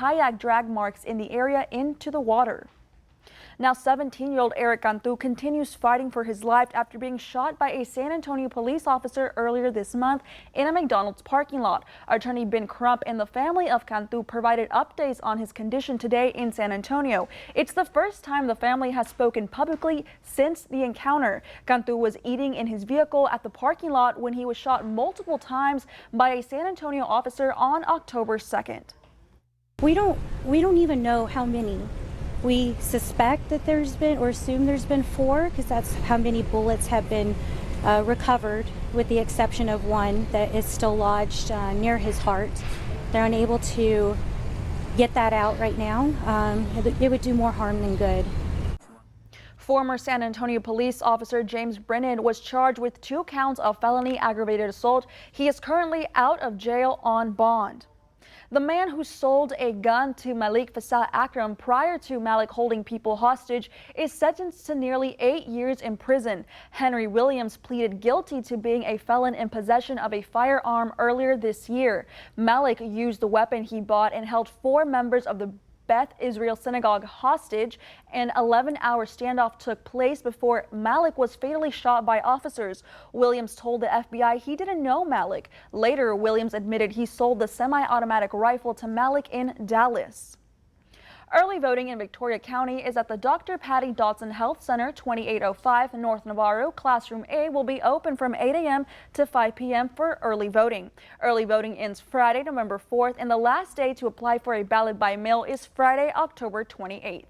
kayak drag marks in the area into the water. Now, 17-year-old Eric Cantu continues fighting for his life after being shot by a San Antonio police officer earlier this month in a McDonald's parking lot. Attorney Ben Crump and the family of Cantu provided updates on his condition today in San Antonio. It's the first time the family has spoken publicly since the encounter. Cantu was eating in his vehicle at the parking lot when he was shot multiple times by a San Antonio officer on October 2nd. We don't even know how many. We suspect that there's been, or assume there's been 4, because that's how many bullets have been recovered, with the exception of one that is still lodged near his heart. They're unable to get that out right now. It would do more harm than good. Former San Antonio police officer James Brennan was charged with 2 counts of felony aggravated assault. He is currently out of jail on bond. The man who sold a gun to Malik Faisal Akram prior to Malik holding people hostage is sentenced to nearly 8 years in prison. Henry Williams pleaded guilty to being a felon in possession of a firearm earlier this year. Malik used the weapon he bought and held 4 members of the Beth Israel Synagogue hostage. An 11-hour standoff took place before Malik was fatally shot by officers. Williams told the FBI he didn't know Malik. Later, Williams admitted he sold the semi-automatic rifle to Malik in Dallas. Early voting in Victoria County is at the Dr. Patty Dodson Health Center, 2805 North Navarro. Classroom A will be open from 8 a.m. to 5 p.m. for early voting. Early voting ends Friday, November 4th, and the last day to apply for a ballot by mail is Friday, October 28th.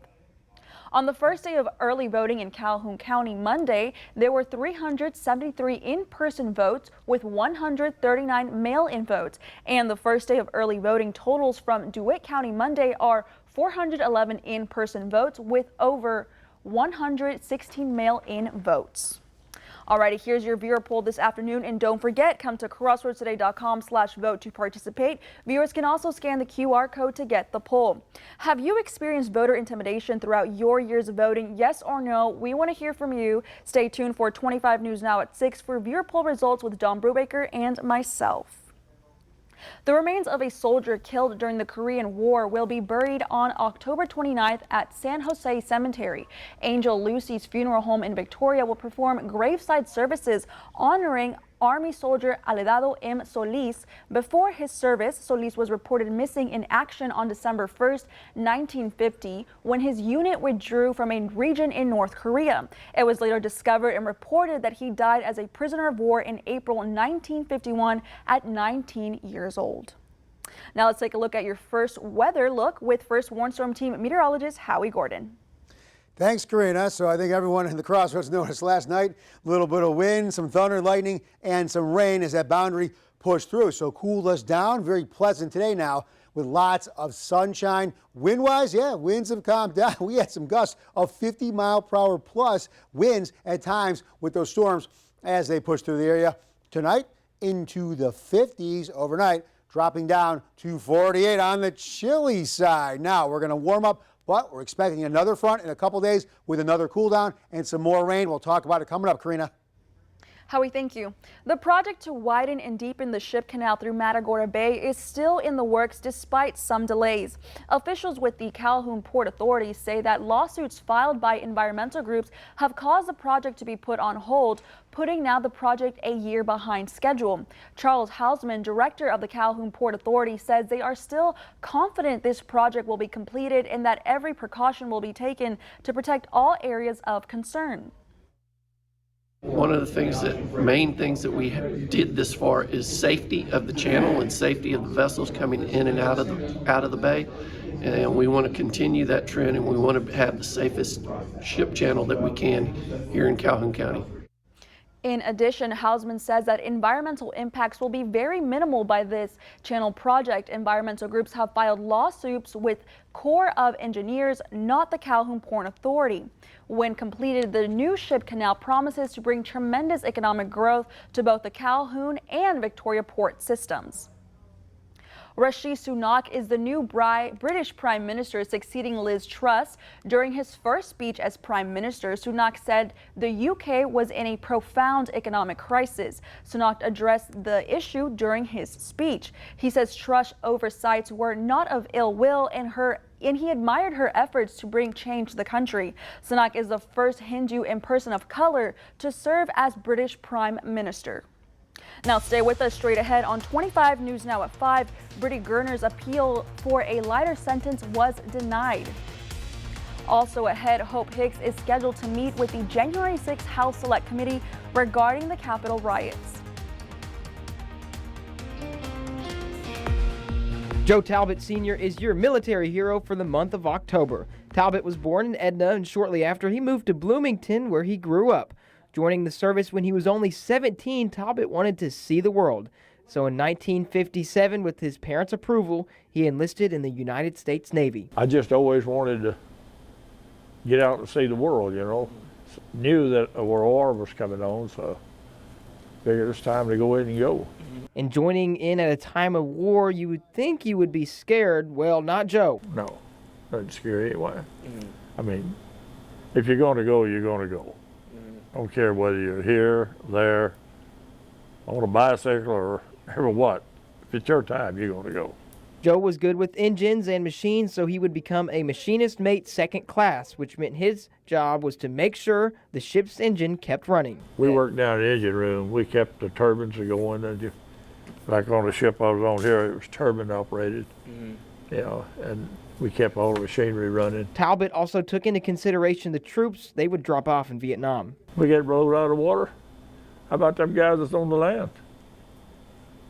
On the first day of early voting in Calhoun County Monday, there were 373 in-person votes with 139 mail-in votes. And the first day of early voting totals from DeWitt County Monday are 411 in-person votes with over 116 mail-in votes. Alrighty, here's your viewer poll this afternoon, and don't forget, come to crossroadstoday.com/vote to participate. Viewers can also scan the QR code to get the poll. Have you experienced voter intimidation throughout your years of voting? Yes or no? We want to hear from you. Stay tuned for 25 News Now at 6 for viewer poll results with Don Brubaker and myself. The remains of a soldier killed during the Korean War will be buried on October 29th at San Jose Cemetery. Angel Lucy's funeral home in Victoria will perform graveside services honoring Army soldier Aledado M. Solis. Before his service, Solis was reported missing in action on December 1st, 1950, when his unit withdrew from a region in North Korea. It was later discovered and reported that he died as a prisoner of war in April 1951 at 19 years old. Now let's take a look at your first weather look with First Warn Storm Team meteorologist Howie Gordon. Thanks, Karina. So I think everyone in the Crossroads noticed last night a little bit of wind, some thunder, lightning, and some rain as that boundary pushed through. So cooled us down. Very pleasant today now with lots of sunshine. Wind-wise, yeah, winds have calmed down. We had some gusts of 50-mile-per-hour plus winds at times with those storms as they push through the area. Tonight into the 50s overnight, dropping down to 48 on the chilly side. Now we're going to warm up, but we're expecting another front in a couple days with another cool down and some more rain. We'll talk about it coming up, Karina. Howie, thank you. The project to widen and deepen the ship canal through Matagorda Bay is still in the works despite some delays. Officials with the Calhoun Port Authority say that lawsuits filed by environmental groups have caused the project to be put on hold, putting now the project a year behind schedule. Charles Hausman, director of the Calhoun Port Authority, says they are still confident this project will be completed and that every precaution will be taken to protect all areas of concern. One of the main things that we did this far is safety of the channel and safety of the vessels coming in and out of the bay. And we want to continue that trend, and we want to have the safest ship channel that we can here in Calhoun County. In addition, Hausman says that environmental impacts will be very minimal by this channel project. Environmental groups have filed lawsuits with Corps of Engineers, not the Calhoun Port Authority. When completed, the new ship canal promises to bring tremendous economic growth to both the Calhoun and Victoria port systems. Rishi Sunak is the new British Prime Minister, succeeding Liz Truss. During his first speech as Prime Minister, Sunak said the UK was in a profound economic crisis. Sunak addressed the issue during his speech. He says Truss' oversights were not of ill will and he admired her efforts to bring change to the country. Sunak is the first Hindu and person of color to serve as British Prime Minister. Now stay with us. Straight ahead on 25 News Now at 5, Brittany Gurner's appeal for a lighter sentence was denied. Also ahead, Hope Hicks is scheduled to meet with the January 6th House Select Committee regarding the Capitol riots. Joe Talbot Sr. is your military hero for the month of October. Talbot was born in Edna, and shortly after he moved to Bloomington, where he grew up. Joining the service when he was only 17, Talbot wanted to see the world. So in 1957, with his parents' approval, he enlisted in the United States Navy. I just always wanted to get out and see the world, you know. Knew that a world war was coming on, so figured it's time to go in and go. And joining in at a time of war, you would think you would be scared. Well, not Joe. No, doesn't scare you anyway. I mean, if you're going to go, you're going to go. I don't care whether you're here, there, on a bicycle, or what. If it's your time, you're going to go. Joe was good with engines and machines, so he would become a machinist mate second class, which meant his job was to make sure the ship's engine kept running. We worked down in the engine room. We kept the turbines going. And like on the ship I was on here, it was turbine operated. You know, and we kept all the machinery running. Talbot also took into consideration the troops they would drop off in Vietnam. We get rolled out of the water. How about them guys that's on the land?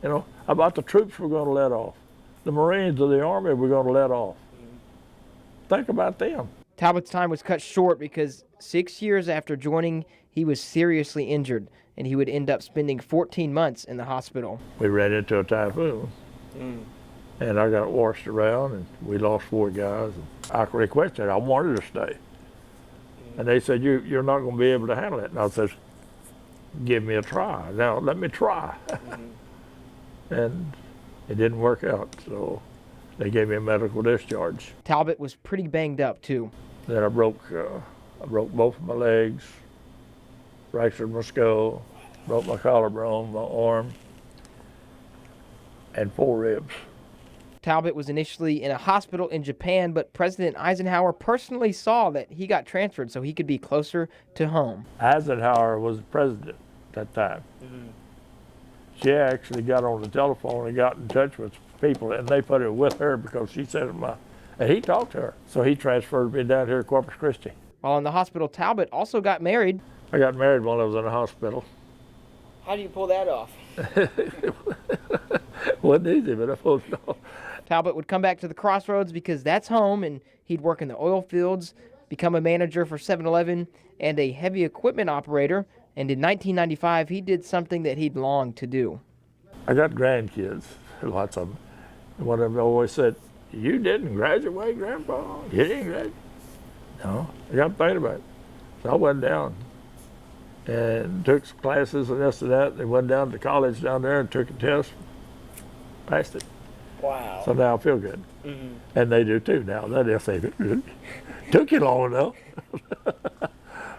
You know, how about the troops we're going to let off? The Marines or the Army we're going to let off. Think about them. Talbot's time was cut short because 6 years after joining, he was seriously injured, and he would end up spending 14 months in the hospital. We ran into a typhoon, and I got washed around, and we lost 4 guys. And I requested, I wanted to stay. And they said, you're not going to be able to handle it. And I said, give me a try. Now, let me try. And it didn't work out, so they gave me a medical discharge. Talbot was pretty banged up, too. Then I broke both of my legs, fractured my skull, broke my collarbone, my arm, and 4 ribs. Talbot was initially in a hospital in Japan, but President Eisenhower personally saw that he got transferred so he could be closer to home. Eisenhower was the president at that time. She actually got on the telephone and got in touch with people, and they put it with her because she said and he talked to her. So he transferred me down here to Corpus Christi. While in the hospital, Talbot also got married. I got married while I was in the hospital. How do you pull that off? Wasn't easy, but I pulled it off. Talbot would come back to the Crossroads because that's home, and he'd work in the oil fields, become a manager for 7-Eleven, and a heavy equipment operator. And in 1995, he did something that he'd longed to do. I got grandkids, lots of them. And one of them always said, you didn't graduate, Grandpa? You didn't graduate? No, I got to think about it. So I went down and took some classes and this and that. They went down to college down there and took a test, passed it. Wow. So now I feel good. And they do too now. That if they took you long enough.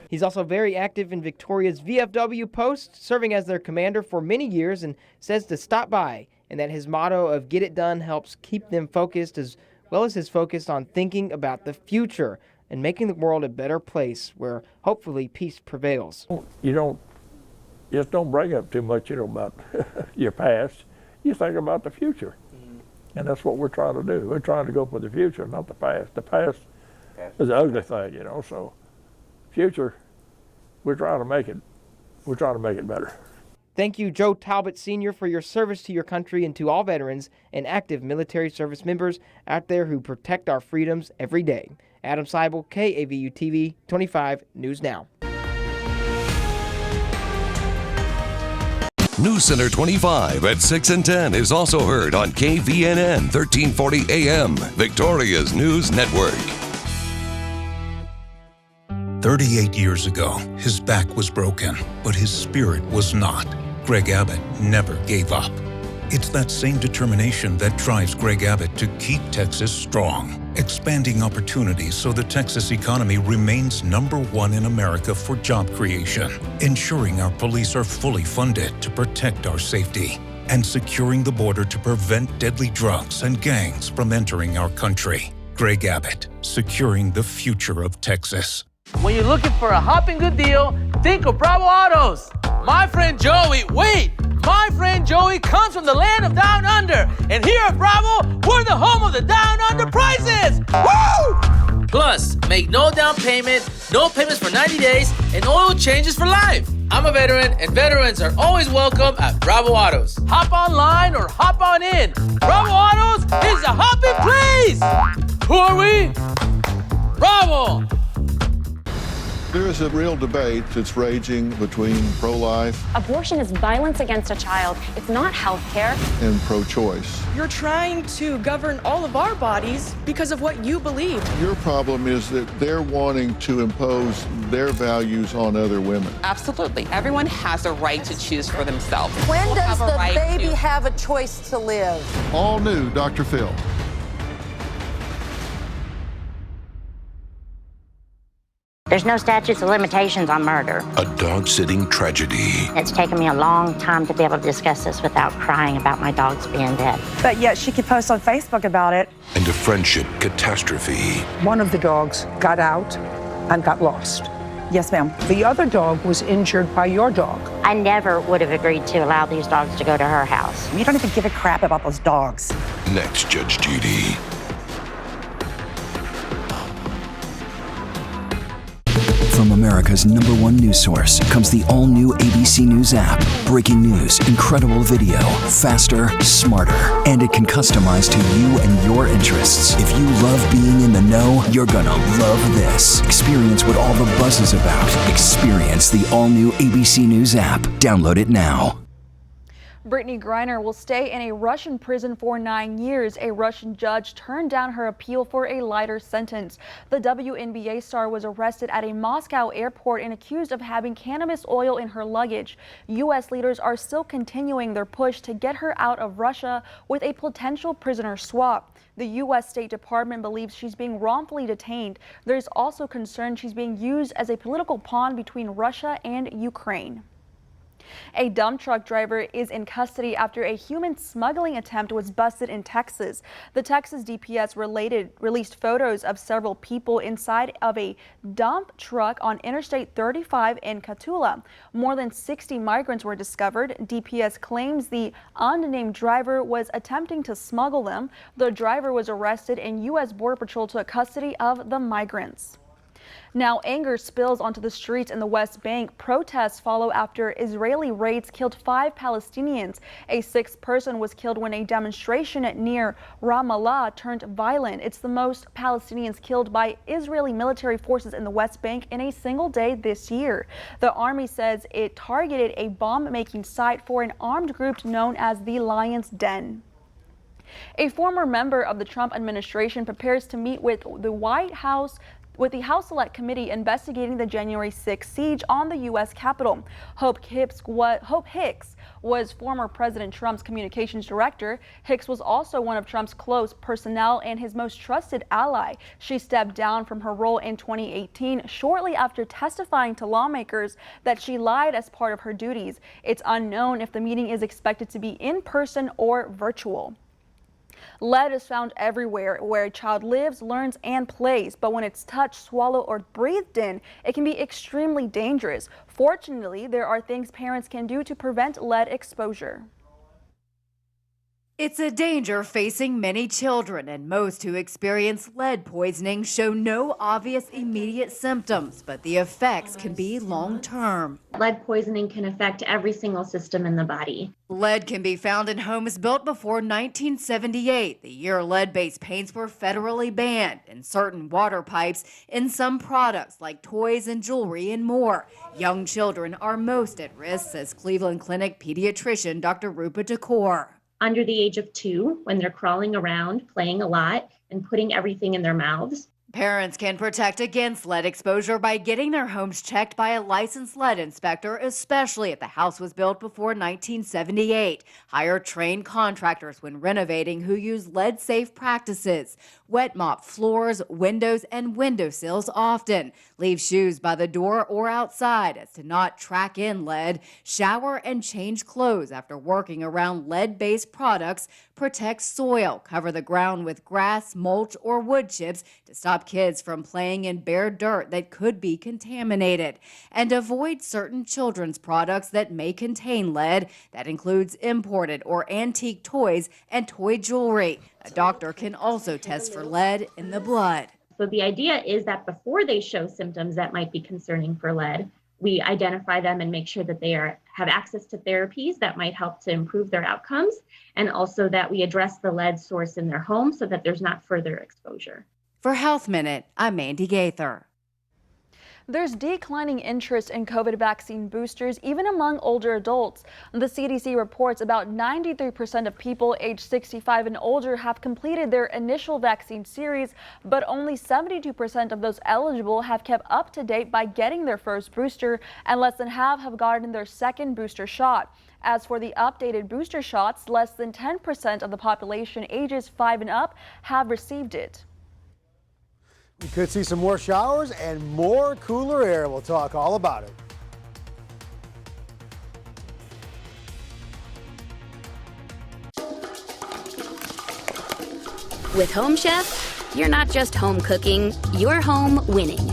He's also very active in Victoria's VFW post, serving as their commander for many years, and says to stop by, and that his motto of get it done helps keep them focused, as well as his focus on thinking about the future and making the world a better place where hopefully peace prevails. You just don't bring up too much, about your past. You think about the future. And that's what we're trying to do. We're trying to go for the future, not the past. The past is an ugly thing, so future, we're trying to make it better. Thank you, Joe Talbot Sr., for your service to your country and to all veterans and active military service members out there who protect our freedoms every day. Adam Seibel, KAVU-TV, 25 News Now. News Center 25 at 6 and 10 is also heard on KVNN 1340 AM, Victoria's News Network. 38 years ago, his back was broken, but his spirit was not. Greg Abbott never gave up. It's that same determination that drives Greg Abbott to keep Texas strong, expanding opportunities so the Texas economy remains #1 in America for job creation, ensuring our police are fully funded to protect our safety, and securing the border to prevent deadly drugs and gangs from entering our country. Greg Abbott, securing the future of Texas. When you're looking for a hopping good deal, think of Bravo Autos. My friend Joey, my friend Joey comes from the land of Down Under. And here at Bravo, we're the home of the Down Under prices. Woo! Plus, make no down payment, no payments for 90 days, and oil changes for life. I'm a veteran, and veterans are always welcome at Bravo Autos. Hop online or hop on in. Bravo Autos is a hopping place. Who are we? Bravo! There is a real debate that's raging between pro-life Abortion is violence against a child. It's not health care. and pro-choice. You're trying to govern all of our bodies because of what you believe. Your problem is that they're wanting to impose their values on other women. Absolutely. Everyone has a right to choose for themselves. When People does have a the right baby to- have a choice to live? All new Dr. Phil. There's no statutes of limitations on murder. A dog-sitting tragedy. It's taken me a long time to be able to discuss this without crying about my dogs being dead. But yet she could post on Facebook about it. And a friendship catastrophe. One of the dogs got out and got lost. Yes, ma'am. The other dog was injured by your dog. I never would have agreed to allow these dogs to go to her house. You don't even give a crap about those dogs. Next, Judge Judy. From America's #1 news source comes the all-new ABC News app. Breaking news, incredible video, faster, smarter, and it can customize to you and your interests. If you love being in the know, you're gonna love this. Experience what all the buzz is about. Experience the all-new ABC News app. Download it now. Brittany Griner will stay in a Russian prison for 9 years. A Russian judge turned down her appeal for a lighter sentence. The WNBA star was arrested at a Moscow airport and accused of having cannabis oil in her luggage. U.S. leaders are still continuing their push to get her out of Russia with a potential prisoner swap. The U.S. State Department believes she's being wrongfully detained. There's also concern she's being used as a political pawn between Russia and Ukraine. A dump truck driver is in custody after a human smuggling attempt was busted in Texas. The Texas DPS released photos of several people inside of a dump truck on Interstate 35 in Cotulla. More than 60 migrants were discovered. DPS claims the unnamed driver was attempting to smuggle them. The driver was arrested and U.S. Border Patrol took custody of the migrants. Now, anger spills onto the streets in the West Bank. Protests follow after Israeli raids killed 5 Palestinians. A 6th person was killed when a demonstration near Ramallah turned violent. It's the most Palestinians killed by Israeli military forces in the West Bank in a single day this year. The army says it targeted a bomb-making site for an armed group known as the Lion's Den. A former member of the Trump administration prepares to meet with the House Select Committee investigating the January 6th siege on the U.S. Capitol. Hope Hicks was former President Trump's communications director. Hicks was also one of Trump's close personnel and his most trusted ally. She stepped down from her role in 2018 shortly after testifying to lawmakers that she lied as part of her duties. It's unknown if the meeting is expected to be in person or virtual. Lead is found everywhere where a child lives, learns, and plays, but when it's touched, swallowed, or breathed in, it can be extremely dangerous. Fortunately, there are things parents can do to prevent lead exposure. It's a danger facing many children, and most who experience lead poisoning show no obvious immediate symptoms, but the effects can be long-term. Lead poisoning can affect every single system in the body. Lead can be found in homes built before 1978, the year lead-based paints were federally banned, in certain water pipes, in some products like toys and jewelry and more. Young children are most at risk, says Cleveland Clinic pediatrician Dr. Rupa Dakor. Under the age of 2, when they're crawling around, playing a lot, and putting everything in their mouths. Parents can protect against lead exposure by getting their homes checked by a licensed lead inspector, especially if the house was built before 1978. Hire trained contractors when renovating who use lead-safe practices. Wet mop floors, windows, and windowsills often. Leave shoes by the door or outside as to not track in lead. Shower and change clothes after working around lead-based products. Protect soil. Cover the ground with grass, mulch, or wood chips to stop kids from playing in bare dirt that could be contaminated. And avoid certain children's products that may contain lead. That includes imported or antique toys and toy jewelry. A doctor can also test for lead in the blood. So the idea is that before they show symptoms that might be concerning for lead, we identify them and make sure that they have access to therapies that might help to improve their outcomes, and also that we address the lead source in their home so that there's not further exposure. For Health Minute, I'm Mandy Gaither. There's declining interest in COVID vaccine boosters, even among older adults. The CDC reports about 93% of people aged 65 and older have completed their initial vaccine series, but only 72% of those eligible have kept up to date by getting their first booster, and less than half have gotten their second booster shot. As for the updated booster shots, less than 10% of the population ages 5 and up have received it. We could see some more showers and more cooler air. We'll talk all about it. With Home Chef, you're not just home cooking, you're home winning.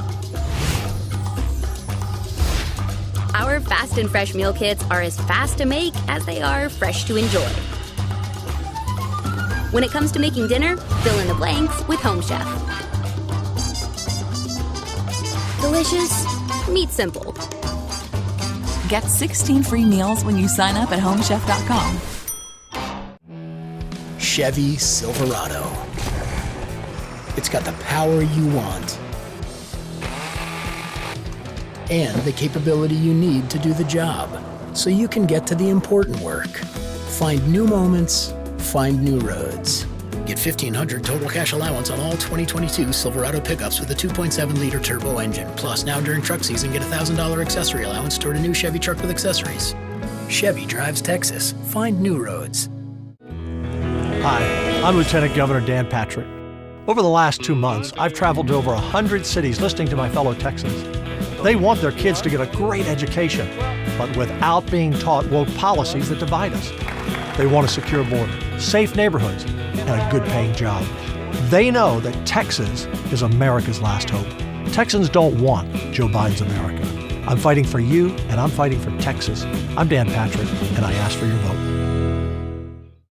Our fast and fresh meal kits are as fast to make as they are fresh to enjoy. When it comes to making dinner, fill in the blanks with Home Chef. Delicious, meat simple. Get 16 free meals when you sign up at homechef.com. Chevy Silverado. It's got the power you want and the capability you need to do the job, so you can get to the important work. Find new moments, find new roads. Get $1,500 total cash allowance on all 2022 Silverado pickups with a 2.7-liter turbo engine. Plus, now during truck season, get $1,000 accessory allowance toward a new Chevy truck with accessories. Chevy drives Texas. Find new roads. Hi, I'm Lieutenant Governor Dan Patrick. Over the last 2 months, I've traveled to over 100 cities listening to my fellow Texans. They want their kids to get a great education, but without being taught woke policies that divide us. They want a secure border, safe neighborhoods, and a good-paying job. They know that Texas is America's last hope. Texans don't want Joe Biden's America. I'm fighting for you, and I'm fighting for Texas. I'm Dan Patrick, and I ask for your vote.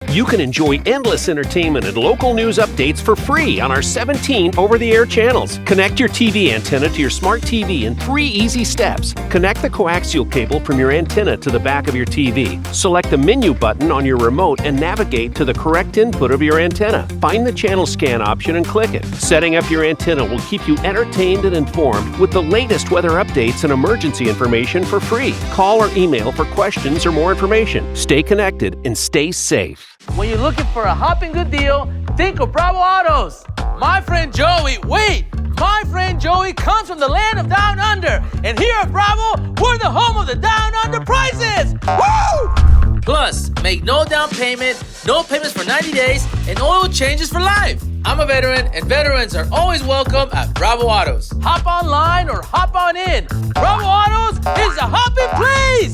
You can enjoy endless entertainment and local news updates for free on our 17 over-the-air channels. Connect your TV antenna to your smart TV in 3 easy steps. Connect the coaxial cable from your antenna to the back of your TV. Select the menu button on your remote and navigate to the correct input of your antenna. Find the channel scan option and click it. Setting up your antenna will keep you entertained and informed with the latest weather updates and emergency information for free. Call or email for questions or more information. Stay connected and stay safe. When you're looking for a hopping good deal, think of Bravo Autos. My friend Joey, my friend Joey comes from the land of Down Under. And here at Bravo, we're the home of the Down Under prices. Woo! Plus, make no down payment, no payments for 90 days, and oil changes for life. I'm a veteran, and veterans are always welcome at Bravo Autos. Hop online or hop on in. Bravo Autos is a hopping place.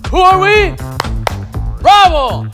Who are we? Bravo!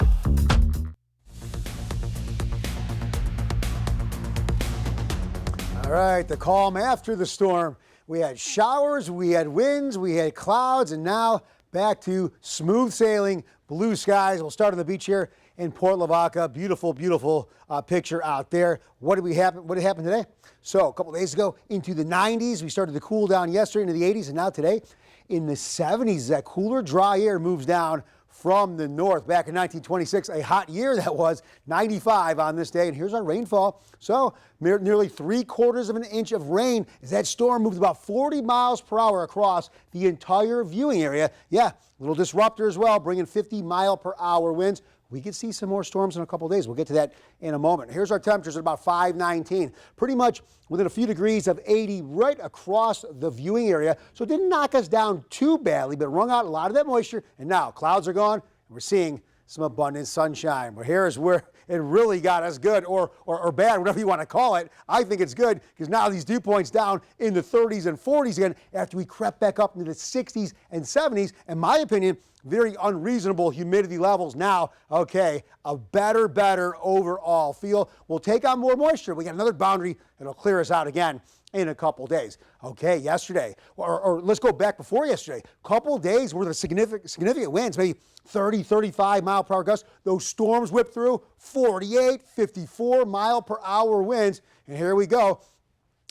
All right, the calm after the storm. We had showers, we had winds, we had clouds, and now back to smooth sailing, blue skies. We'll start on the beach here in Port Lavaca. Beautiful, beautiful picture out there. What did happen today? So a couple days ago into the 90s. We started to cool down yesterday into the 80s, and now today in the 70s. That cooler, dry air moves down from the north. Back in 1926, a hot year that was, 95 on this day. And here's our rainfall. So nearly 3/4 of an inch of rain as that storm moved about 40 miles per hour across the entire viewing area. Yeah, little disruptor as well, bringing 50 mile per hour winds. we could see some more storms in a couple days. We'll get to that in a moment. Here's our temperatures at about 519, pretty much within a few degrees of 80 right across the viewing area. So it didn't knock us down too badly, but wrung out a lot of that moisture. And now clouds are gone, and we're seeing some abundant sunshine. But here's where it really got us good or bad, whatever you want to call it. I think it's good because now these dew points down in the 30s and 40s again after we crept back up into the 60s and 70s. In my opinion, very unreasonable humidity levels now. Okay, a better overall feel. We'll take on more moisture. We got another boundary that'll clear us out again in a couple days. Okay, yesterday, or let's go back before yesterday. Couple days worth of significant winds, maybe 30, 35 mile per hour gusts. Those storms whipped through 48, 54 mile per hour winds. And here we go.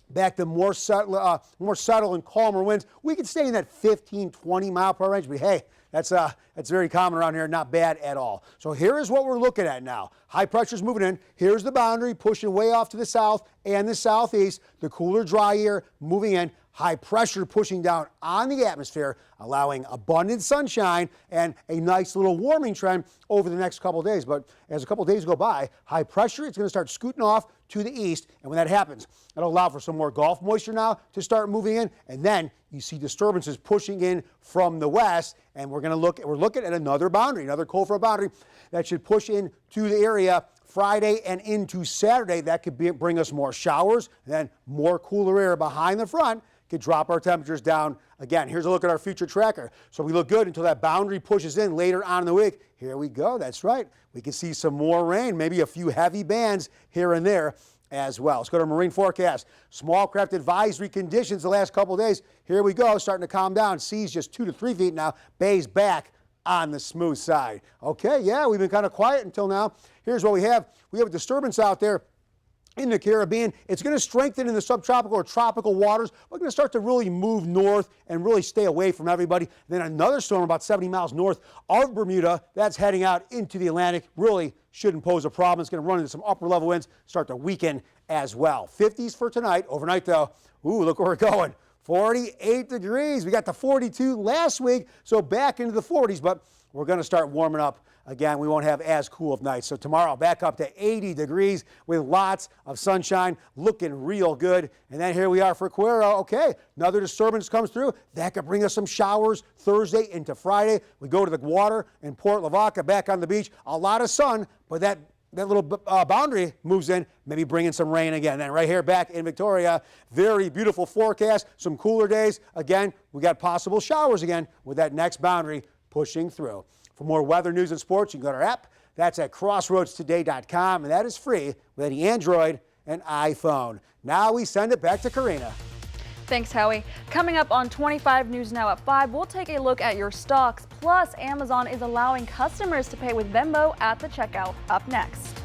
Back to more subtle and calmer winds. We could stay in that 15, 20 mile per hour range, but hey, that's very common around here, not bad at all. So here is what we're looking at now. High pressure's moving in. Here's the boundary pushing way off to the south and the southeast. The cooler, dry air moving in. High pressure pushing down on the atmosphere, allowing abundant sunshine and a nice little warming trend over the next couple of days. But as a couple of days go by, high pressure is going to start scooting off to the east. And when that happens, it'll allow for some more Gulf moisture now to start moving in. And then you see disturbances pushing in from the west. And we're looking at another boundary, another cold front boundary that should push in to the area Friday and into Saturday. That could bring us more showers, and then more cooler air behind the front could drop our temperatures down again. Here's a look at our future tracker. So we look good until that boundary pushes in later on in the week. Here we go. That's right. We can see some more rain, maybe a few heavy bands here and there as well. Let's go to our marine forecast. Small craft advisory conditions the last couple of days. Here we go, starting to calm down. Seas just 2 to 3 feet now. Bays back on the smooth side. Okay, yeah, we've been kind of quiet until now. Here's what we have. We have a disturbance out there in the Caribbean. It's going to strengthen in the subtropical or tropical waters. We're going to start to really move north and really stay away from everybody. Then another storm about 70 miles north of Bermuda, that's heading out into the Atlantic. Really shouldn't pose a problem. It's going to run into some upper level winds, start to weaken as well. 50s for tonight. Overnight though, ooh, look where we're going. 48 degrees. We got to 42 last week, so back into the 40s, but we're going to start warming up again. We won't have as cool of nights. So tomorrow back up to 80 degrees with lots of sunshine, looking real good. And then here we are for Cuero. Okay, another disturbance comes through. That could bring us some showers Thursday into Friday. We go to the water in Port Lavaca, back on the beach. A lot of sun, but that little boundary moves in, maybe bringing some rain again. And right here back in Victoria, very beautiful forecast, some cooler days. Again, we got possible showers again with that next boundary pushing through. For more weather, news, and sports, you can go to our app. That's at crossroadstoday.com, and that is free with any Android and iPhone. Now we send it back to Karina. Thanks, Howie. Coming up on 25 News Now at 5, we'll take a look at your stocks. Plus, Amazon is allowing customers to pay with Venmo at the checkout. Up next.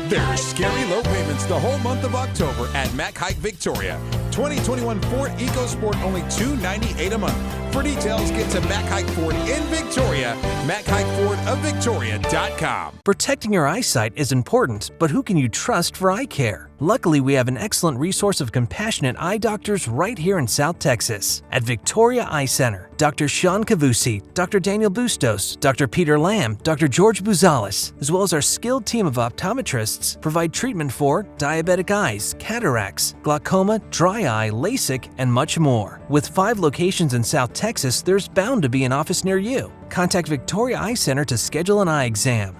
There's scary low payments the whole month of October at Mac Haik Victoria. 2021 Ford EcoSport only $298 a month. For details, get to Mac Haik Ford in Victoria, MacHaikFordofVictoria.com. Protecting your eyesight is important, but who can you trust for eye care? Luckily, we have an excellent resource of compassionate eye doctors right here in South Texas. At Victoria Eye Center, Dr. Sean Cavusi, Dr. Daniel Bustos, Dr. Peter Lamb, Dr. George Buzales, as well as our skilled team of optometrists, provide treatment for diabetic eyes, cataracts, glaucoma, dry eye, LASIK, and much more. With 5 locations in South Texas, there's bound to be an office near you. Contact Victoria Eye Center to schedule an eye exam.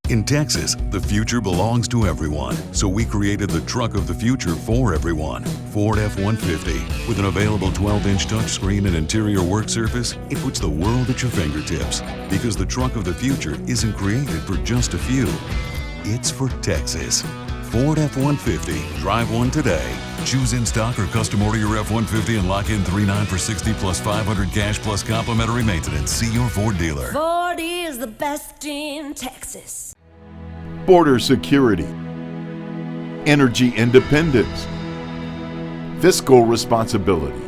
In Texas, the future belongs to everyone, so we created the truck of the future for everyone. Ford F-150. With an available 12-inch touchscreen and interior work surface, it puts the world at your fingertips. Because the truck of the future isn't created for just a few. It's for Texas. Ford F-150. Drive one today. Choose in stock or custom order your F-150 and lock in $3,900 for 60 plus $500 cash plus complimentary maintenance. See your Ford dealer. Ford is the best in Texas. Border security, energy independence, fiscal responsibility.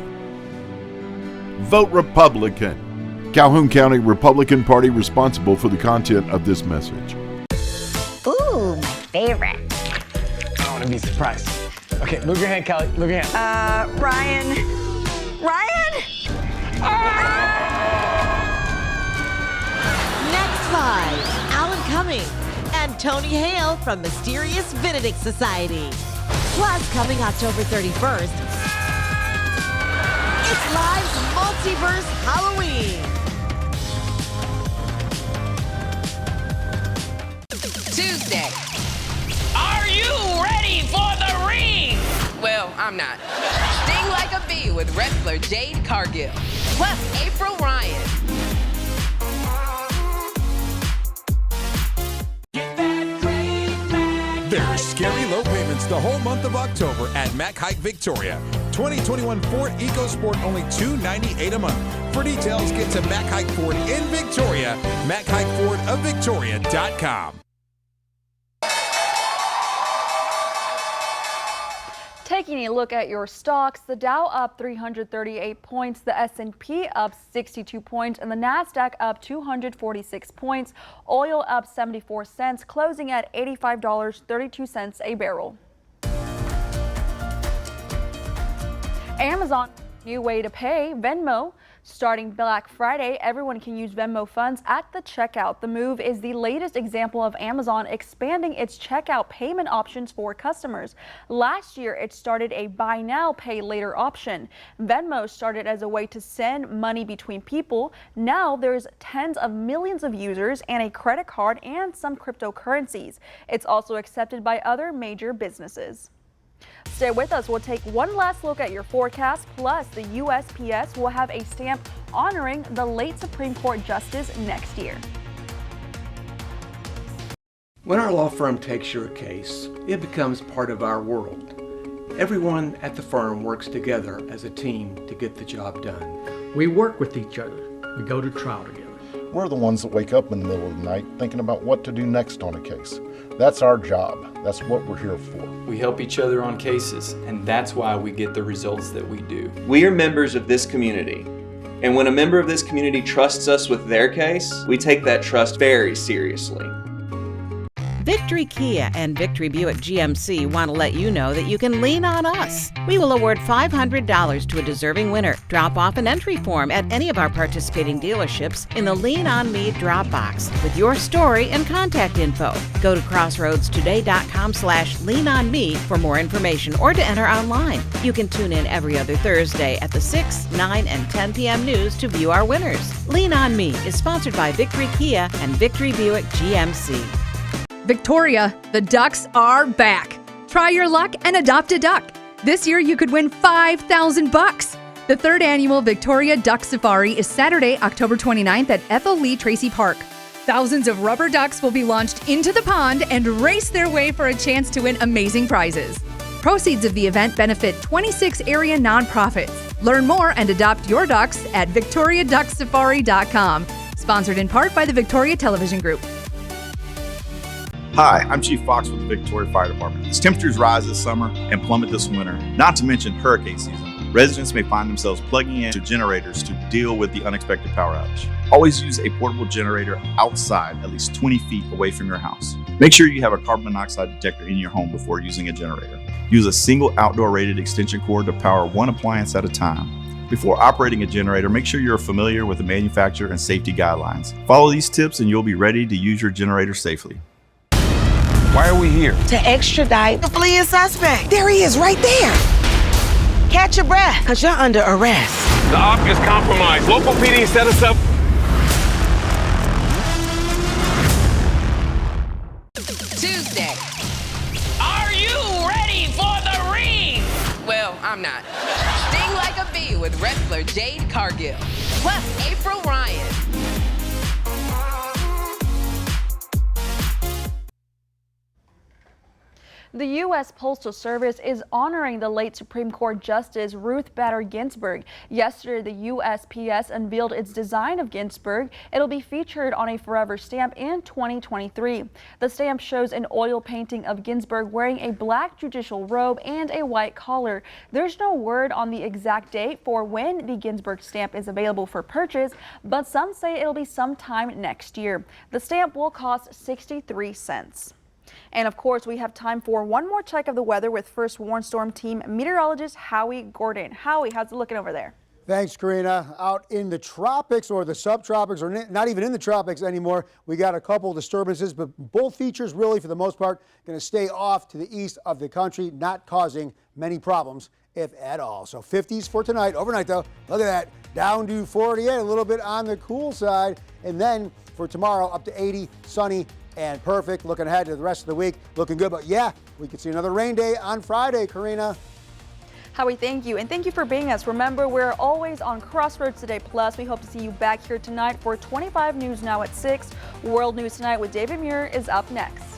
Vote Republican. Calhoun County Republican Party responsible for the content of this message. Ooh, my favorite. I want to be surprised. Okay, move your hand, Kelly. Move your hand. Ryan? Live, Alan Cumming and Tony Hale from Mysterious Benedict Society. Plus, coming October 31st, it's Live's Multiverse Halloween. Tuesday. Are you ready for the ring? Well, I'm not. Sting like a bee with wrestler Jade Cargill. Plus April Ryan. There's scary low payments the whole month of October at Mack Hike Victoria. 2021 Ford EcoSport only $298 a month. For details, get to Mack Hike Ford in Victoria, MacHikeFordofVictoria.com. Taking a look at your stocks, the Dow up 338 points, the S&P up 62 points, and the NASDAQ up 246 points. Oil up 74 cents, closing at $85.32 a barrel. Amazon, new way to pay, Venmo. Starting Black Friday, everyone can use Venmo funds at the checkout. The move is the latest example of Amazon expanding its checkout payment options for customers. Last year, it started a buy now, pay later option. Venmo started as a way to send money between people. Now there's tens of millions of users and a credit card and some cryptocurrencies. It's also accepted by other major businesses. Stay with us. We'll take one last look at your forecast. Plus, the USPS will have a stamp honoring the late Supreme Court justice next year. When our law firm takes your case, it becomes part of our world. Everyone at the firm works together as a team to get the job done. We work with each other. We go to trial together. We're the ones that wake up in the middle of the night thinking about what to do next on a case. That's our job. That's what we're here for. We help each other on cases, and that's why we get the results that we do. We are members of this community, and when a member of this community trusts us with their case, we take that trust very seriously. Victory Kia and Victory Buick GMC want to let you know that you can lean on us. We will award $500 to a deserving winner. Drop off an entry form at any of our participating dealerships in the Lean On Me drop box with your story and contact info. Go to crossroadstoday.com/leanonme for more information or to enter online. You can tune in every other Thursday at the 6, 9, and 10 p.m. news to view our winners. Lean On Me is sponsored by Victory Kia and Victory Buick GMC. Victoria, the ducks are back. Try your luck and adopt a duck. This year you could win $5,000. The third annual Victoria Duck Safari is Saturday, October 29th at Ethel Lee Tracy Park. Thousands of rubber ducks will be launched into the pond and race their way for a chance to win amazing prizes. Proceeds of the event benefit 26 area nonprofits. Learn more and adopt your ducks at victoriaducksafari.com. Sponsored in part by the Victoria Television Group. Hi, I'm Chief Fox with the Victoria Fire Department. As temperatures rise this summer and plummet this winter, not to mention hurricane season, residents may find themselves plugging into generators to deal with the unexpected power outage. Always use a portable generator outside at least 20 feet away from your house. Make sure you have a carbon monoxide detector in your home before using a generator. Use a single outdoor rated extension cord to power one appliance at a time. Before operating a generator, make sure you're familiar with the manufacturer and safety guidelines. Follow these tips and you'll be ready to use your generator safely. Why are we here? To extradite the fleeing suspect. There he is, right there. Catch your breath, because you're under arrest. The op is compromised. Local PD set us up. Tuesday. Are you ready for the ring? Well, I'm not. Sting like a bee with wrestler Jade Cargill. Plus April Ryan. The U.S. Postal Service is honoring the late Supreme Court Justice Ruth Bader Ginsburg. Yesterday, the USPS unveiled its design of Ginsburg. It'll be featured on a forever stamp in 2023. The stamp shows an oil painting of Ginsburg wearing a black judicial robe and a white collar. There's no word on the exact date for when the Ginsburg stamp is available for purchase, but some say it'll be sometime next year. The stamp will cost 63 cents. And of course, we have time for one more check of the weather with First Warn Storm Team meteorologist Howie Gordon. Howie, how's it looking over there? Thanks, Karina. Out in the tropics or the subtropics, or not even in the tropics anymore, we got a couple disturbances, but both features really, for the most part, going to stay off to the east of the country, not causing many problems, if at all. So 50s for tonight. Overnight, though, look at that. Down to 48, a little bit on the cool side. And then for tomorrow, up to 80, sunny and perfect. Looking ahead to the rest of the week, looking good. But yeah, we could see another rain day on Friday, Karina. Howie, thank you. And thank you for being us. Remember, we're always on Crossroads Today Plus. We hope to see you back here tonight for 25 News Now at 6. World News Tonight with David Muir is up next.